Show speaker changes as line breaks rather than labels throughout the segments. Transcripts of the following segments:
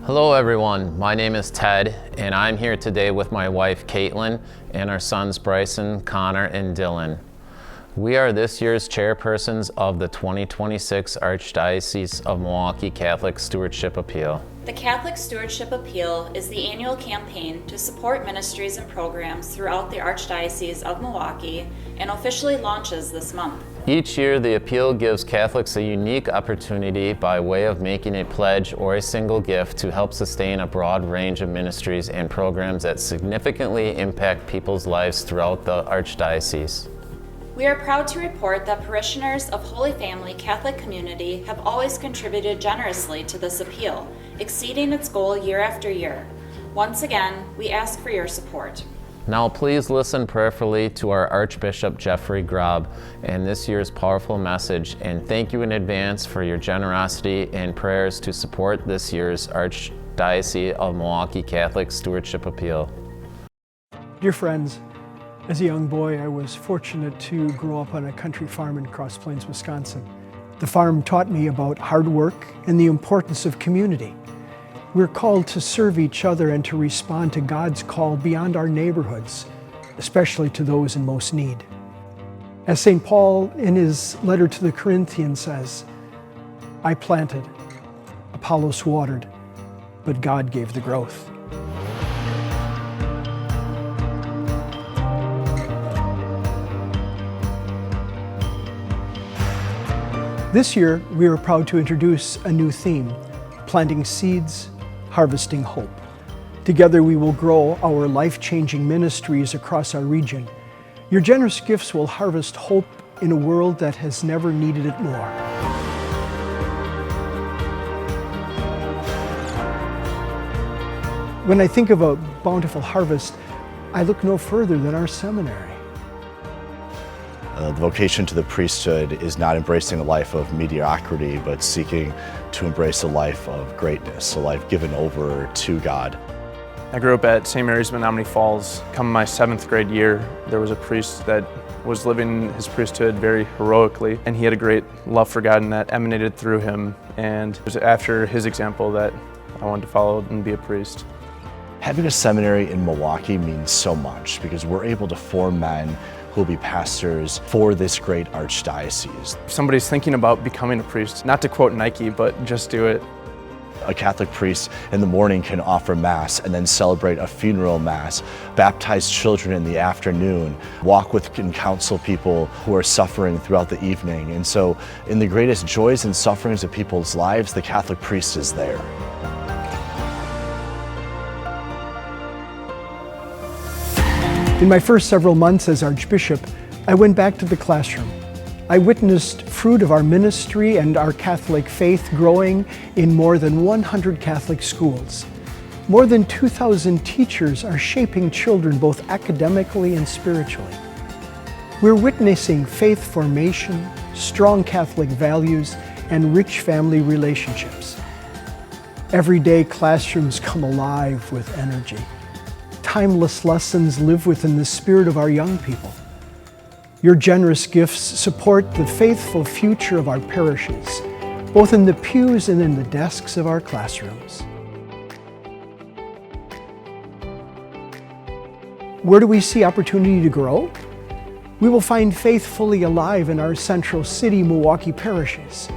Hello everyone, my name is Ted and I'm here today with my wife Kaitlyn and our sons Bryson, Connor, and Dylan. We are this year's chairpersons of the 2026 Archdiocese of Milwaukee Catholic Stewardship Appeal.
The Catholic Stewardship Appeal is the annual campaign to support ministries and programs throughout the Archdiocese of Milwaukee and officially launches this month.
Each year, the appeal gives Catholics a unique opportunity by way of making a pledge or a single gift to help sustain a broad range of ministries and programs that significantly impact people's lives throughout the Archdiocese.
We are proud to report that parishioners of Holy Family Catholic Community have always contributed generously to this appeal, exceeding its goal year after year. Once again, we ask for your support.
Now please listen prayerfully to our Archbishop Jeffrey Grob and this year's powerful message, and thank you in advance for your generosity and prayers to support this year's Archdiocese of Milwaukee Catholic Stewardship Appeal.
Dear friends, as a young boy, I was fortunate to grow up on a country farm in Cross Plains, Wisconsin. The farm taught me about hard work and the importance of community. We're called to serve each other and to respond to God's call beyond our neighborhoods, especially to those in most need. As St. Paul in his letter to the Corinthians says, I planted, Apollos watered, but God gave the growth. This year, we are proud to introduce a new theme, planting seeds, harvesting hope. Together we will grow our life-changing ministries across our region. Your generous gifts will harvest hope in a world that has never needed it more. When I think of a bountiful harvest, I look no further than our seminary.
The vocation to the priesthood is not embracing a life of mediocrity, but seeking to embrace a life of greatness, a life given over to God.
I grew up at St. Mary's Menominee Falls. Come my 7th grade year, there was a priest that was living his priesthood very heroically, and he had a great love for God, and that emanated through him. And it was after his example that I wanted to follow and be a priest.
Having a seminary in Milwaukee means so much because we're able to form men who will be pastors for this great archdiocese.
If somebody's thinking about becoming a priest, not to quote Nike, but just do it.
A Catholic priest in the morning can offer Mass and then celebrate a funeral Mass, baptize children in the afternoon, walk with and counsel people who are suffering throughout the evening. And so in the greatest joys and sufferings of people's lives, the Catholic priest is there.
In my first several months as Archbishop, I went back to the classroom. I witnessed fruit of our ministry and our Catholic faith growing in more than 100 Catholic schools. More than 2,000 teachers are shaping children both academically and spiritually. We're witnessing faith formation, strong Catholic values, and rich family relationships. Every day, classrooms come alive with energy. Timeless lessons live within the spirit of our young people. Your generous gifts support the faithful future of our parishes, both in the pews and in the desks of our classrooms. Where do we see opportunity to grow? We will find faith fully alive in our central city Milwaukee parishes.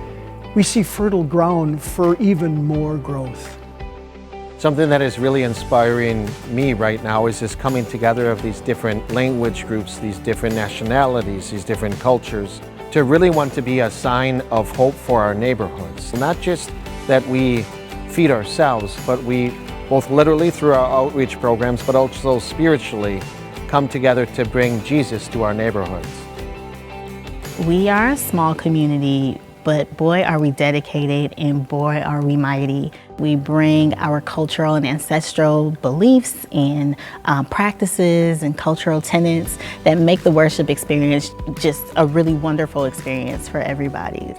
We see fertile ground for even more growth.
Something that is really inspiring me right now is this coming together of these different language groups, these different nationalities, these different cultures, to really want to be a sign of hope for our neighborhoods. Not just that we feed ourselves, but we both literally through our outreach programs, but also spiritually come together to bring Jesus to our neighborhoods.
We are a small community, but boy are we dedicated and boy are we mighty. We bring our cultural and ancestral beliefs and practices and cultural tenets that make the worship experience just a really wonderful experience for everybody.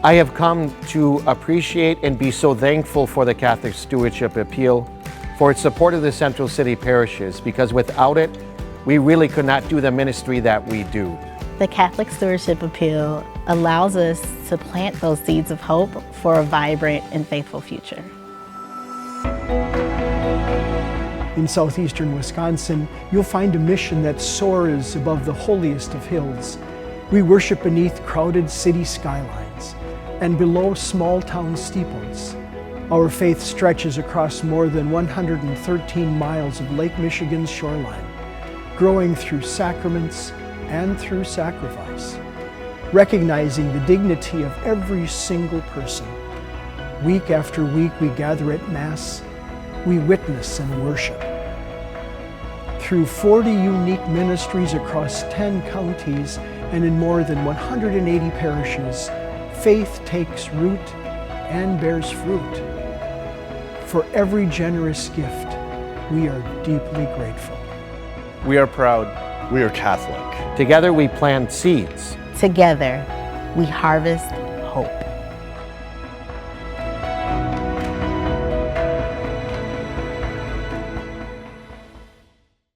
I have come to appreciate and be so thankful for the Catholic Stewardship Appeal, for its support of the Central City parishes, because without it, we really could not do the ministry that we do.
The Catholic Stewardship Appeal allows us to plant those seeds of hope for a vibrant and faithful future.
In southeastern Wisconsin, you'll find a mission that soars above the holiest of hills. We worship beneath crowded city skylines and below small town steeples. Our faith stretches across more than 113 miles of Lake Michigan's shoreline, growing through sacraments and through sacrifice, recognizing the dignity of every single person. Week after week, we gather at Mass, we witness and worship. Through 40 unique ministries across 10 counties and in more than 180 parishes, faith takes root and bears fruit. For every generous gift, we are deeply grateful.
We are proud.
We are Catholic.
Together we plant seeds.
Together, we harvest hope.